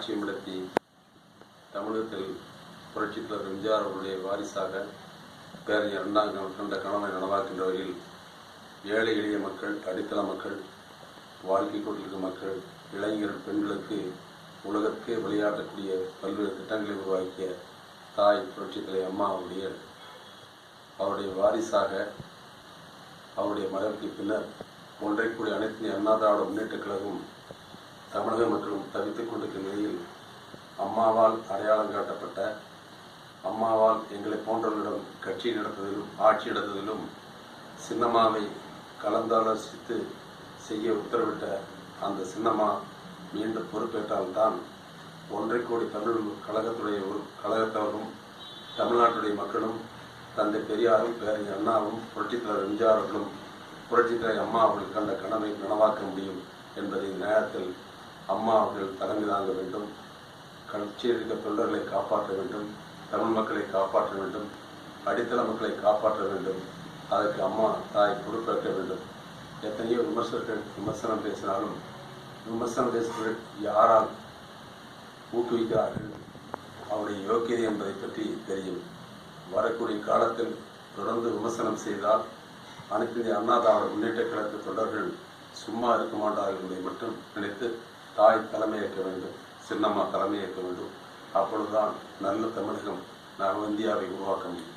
ஆட்சியம் நடத்தி தமிழகத்தில் புரட்சித் தலைவர் எம்ஜிஆர் அவருடைய வாரிசாக பேரறிஞர் அண்ணா கண்ட கனவை நனவாக்கின்ற வகையில் ஏழை எளிய மக்கள், அடித்தள மக்கள், வாழ்க்கை கொண்டிருக்கும் மக்கள், இளைஞர்கள், பெண்களுக்கு உலகத்துக்கே விளையாடக்கூடிய பல்வேறு திட்டங்களை உருவாக்கிய தாய் புரட்சித் தலைவர் அம்மா அவருடைய வாரிசாக அவருடைய மறைவுக்கு பின்னர் ஒன்றைக்கூடிய அனைத்து இந்திய அண்ணா திராவிட முன்னேற்றக் கழகம் தமிழக மக்களும் தவித்துக் கொண்டிருக்கும் நிலையில் அம்மாவால் அடையாளம் காட்டப்பட்ட, அம்மாவால் எங்களை போன்றவர்களிடம் கட்சி நடத்துவதிலும் ஆட்சி நடத்துவதிலும் சின்னம்மாவை கலந்தாலோசித்து செய்ய உத்தரவிட்ட அந்த சின்னம்மா மீண்டும் பொறுப்பேற்றால்தான் ஒன்றை கோடி தமிழ் கழகத்தவரும் தமிழ்நாட்டுடைய மக்களும் தந்தை பெரியாரும் பேரறிஞர் அண்ணாவும் புரட்சித் தலைவர் எம்ஜிஆர் அவர்களும் புரட்சித் தலைவர் அம்மா அவர்கள் கண்ட கனவை நனவாக்க முடியும் என்பதை நேரத்தில் அம்மா அவர்கள் தலைமை தாங்க வேண்டும். கட்சியில் இருக்க தொண்டர்களை காப்பாற்ற வேண்டும், தமிழ் மக்களை காப்பாற்ற வேண்டும், அடித்தள மக்களை காப்பாற்ற வேண்டும். அதற்கு அம்மா தாய் பொறுப்பேற்க வேண்டும். எத்தனையோ விமர்சனம் பேசினாலும் விமர்சனம் பேசுவர்கள் யாரால் ஊக்குவிக்கிறார்கள், அவருடைய யோக்கியதை என்பதை பற்றி தெரியும். வரக்கூடிய காலத்தில் தொடர்ந்து விமர்சனம் செய்தால் அனைத்து இந்திய அண்ணா திராவிட முன்னேற்ற கழக தொண்டர்கள் சும்மா இருக்க மாட்டார்கள் என்பதை மட்டும் நினைத்து தாய் தலைமையேற்க வேண்டும், சின்னம்மா தலைமையேற்க வேண்டும். அப்பொழுதுதான் நல்ல தமிழகம் நவ இந்தியாவை உருவாக்க முடியும்.